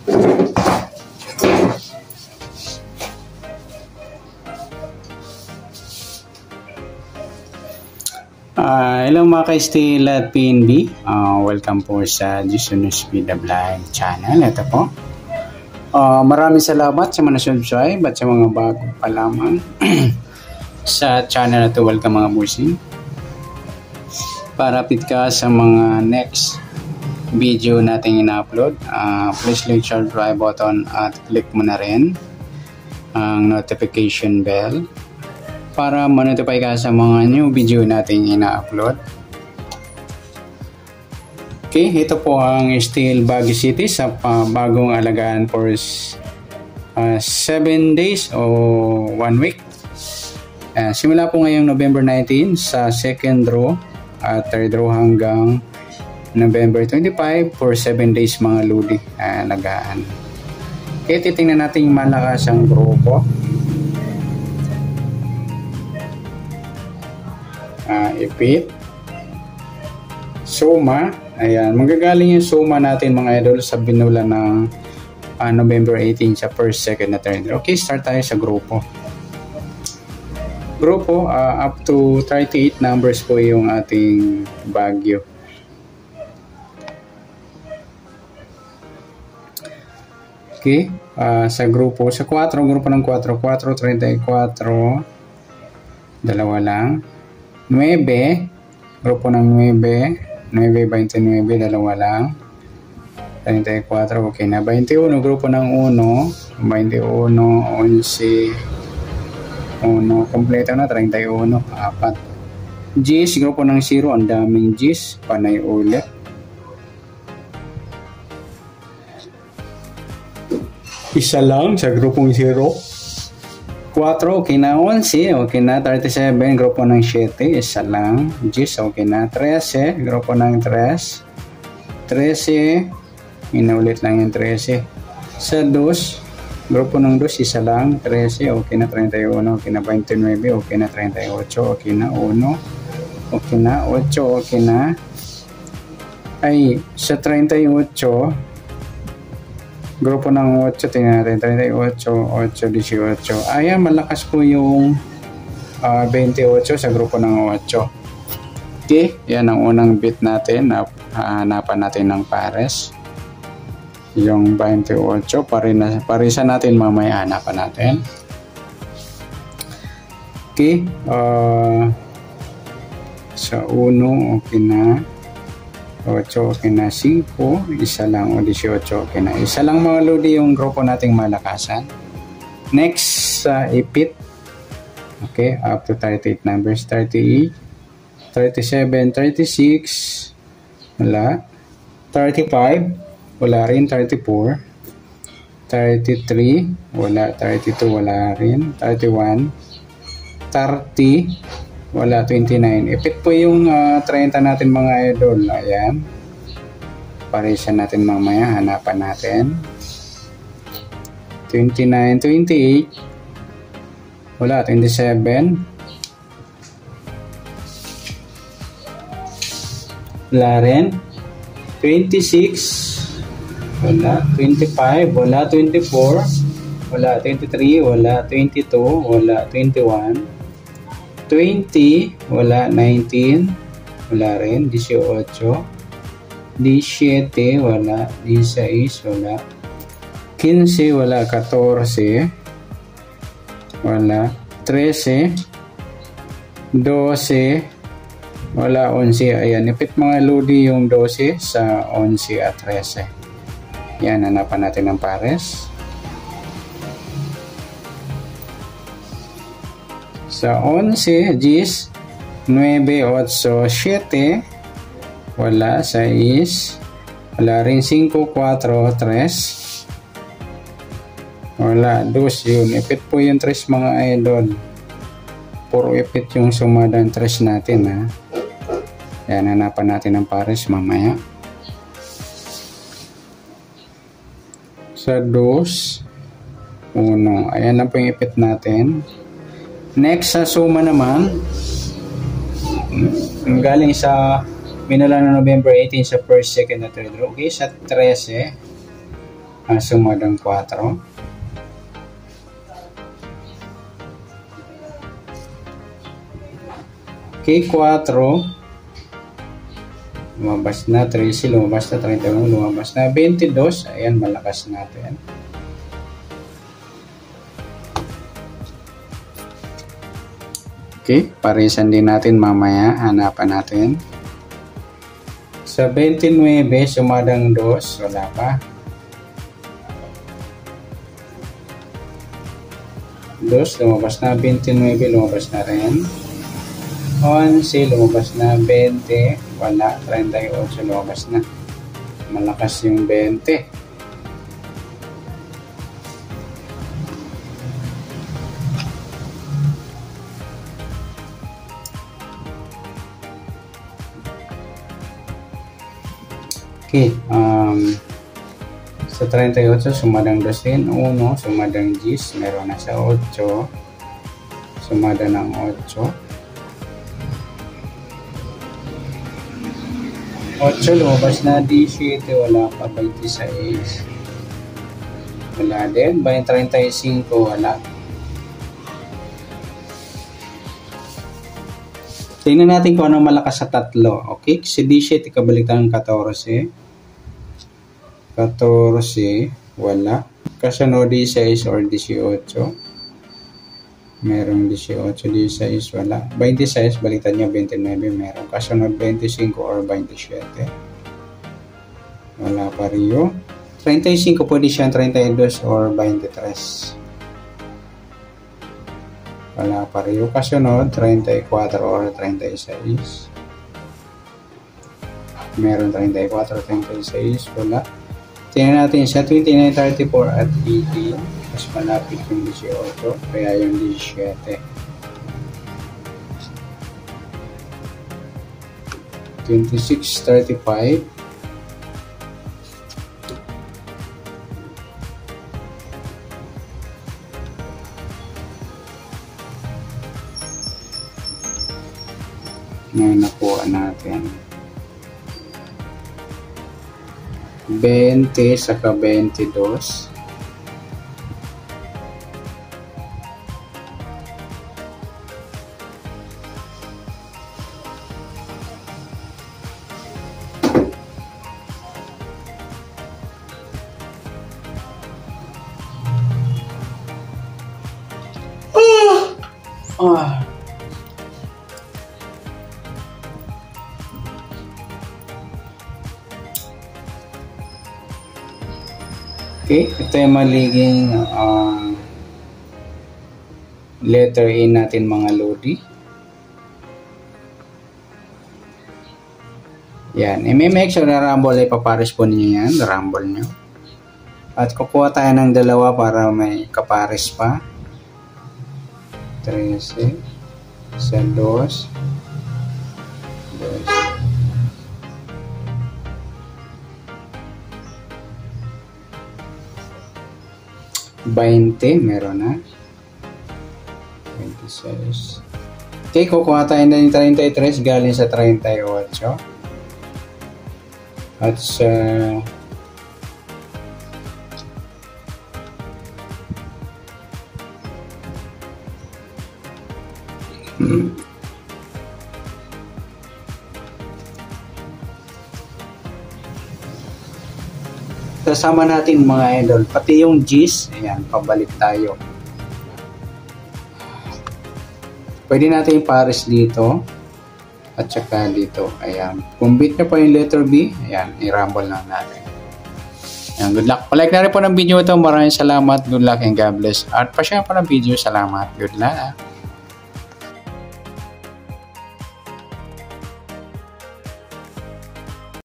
Hello mga ka-Steel at PNB. Welcome po sa Jusunus Vida Vlog channel. Ito po. Maraming salamat sa mga subscribe at sa mga bago pa lamang sa channel na ito. Welcome mga busing. Para update ka sa mga next video natin ina-upload, please click subscribe button at click mo na rin ang notification bell para ma-notify ka sa mga new video natin ina-upload. Okay, ito po ang Steel Baguio City sa bagong alagaan for 7 days o 1 week. Simula po ngayong November 19 sa second row at third row hanggang November 25 for 7 days mga lodi alagaan. Okay, titingnan natin yung malakas ang grupo. Ipit, Soma, ayan, magagaling yung Soma natin mga idol sa binula ng November 18 sa first, second na third. Okay, start tayo sa grupo. Grupo, up to 38 numbers po yung ating Baguio. Okay, sa grupo, sa 4, grupo ng 4, 4, 34, dalawa lang. 9, grupo ng 9, 29, dalawa lang. 34, okay na. 21, grupo ng 1, 21, 11, 1, kompleto na, 31, 4. G's, grupo ng 0, ang daming G's, panay ulit. Isa lang sa grupong 0. 4, okay na. 11, okay na. 37, grupo ng 7, isa lang. G's, okay na. 13, grupo ng 3. 13, inaulit lang yung 13. Sa 2, grupo ng 2, isa lang. 13, okay na. 31, okay na. 29, okay na. 38, okay na. 1, okay na. 8, okay na. Ay, sa 38, grupo ng 8, tingnan natin, 38, 8, 18. Ayan, malakas po yung 28 sa grupo ng 8. Okay, yan ang unang bit natin. Hanapan natin ng pares. Yung 28, parisa natin mamaya, hanapan natin. Okay, sa 1, okay na. 8, okay na. 5, isa lang. O 18, okay na. Isa lang mga lodi yung grupo nating malakasan. Next, ipit. Okay, up to 38 numbers. 38, 37, 36, wala. 35, wala rin. 34, 33, wala. 32, wala rin. 31, 30, wala. 29. Ipit po yung 30 natin mga idol. Ayan. Parisa natin mamaya. Hanapan natin. 29, 28. Wala. 27. Wala rin. 26. Wala. 25. Wala. 24. Wala. 23. Wala. 22. Wala. 21. 20, wala. 19, wala rin. 18, 17, wala. 16, wala. 15, wala. 14, wala. 13, 12, wala. 11, ayan. Ipit mga lodi yung 12 sa 11 at 13. Yan, hanapan natin ng pares. Sa 11, G's, 9, 8, 7, wala. 6, wala rin. 5, 4, 3, wala. 2, yun. Ipit po yung 3 mga idol. Puro ipit yung sumadang 3 natin, ha. Yan, hanapan natin ng pares mamaya. Sa 2, 1. Ayan na po yung ipit natin. Next, sa suma naman, galing sa binula na November 18 sa first, second, na third row. Okay, sa 13, sumadang 4. Okay, 4. Lumabas na 13, lumabas na 31, lumabas na 22. Ayan, malakas natin. Okay, parisan din natin mamaya. Hanapan natin. Sa 29, sumadang 2. Wala pa. 2, lumabas na. 29, lumabas na rin. 11, lumabas na. 20, wala. 38, lumabas na. Malakas yung 20. Okay, sa 38, sumadang 2 din. 1, sumadang 10. Meron na sa 8. Sumada ng 8. 8, lumabas na. 17, wala pa. 26. Wala din. 35, wala. Tingnan natin kung ano malakas sa 3. Okay, si 17, ikabalik tayo ng 14. 14, wala. Kasunod 16 or 18. Merong 18, 16, wala. 26, baliktad niya 29, meron. Kasunod 25 or 27. Wala pa rin. 35, pwede siyang 32 or 23. Wala pa rin. Kasunod 34 or 36. Meron 34, 36, wala. Tingnan natin sa 29, 34 at 18. Mas malapit yung 18. Kaya yung 17. 26, 35. Ngayon nakuha natin. 20 saka 22. Okay, ito yung maliging letter A natin mga lodi. Yan, i-make sure na rumble ay papares po ninyo yan, rumble nyo. At kukuha tayo ng 2 para may kapares pa. 13, sa 2, 2. 20, meron na. 26. Okay, kukuha tayo na yung 33 galing sa 38. At sa kasama natin mga idol, pati yung G's, ayan, pabalik tayo. Pwede natin pares dito at saka dito, ayan. Kung beat nyo pa yung letter B, ayan, i-rumble lang natin. Ayan, good luck. Palike na rin po ng video ito. Maraming salamat, good luck and God bless. At pa-share po ng video, salamat, good luck.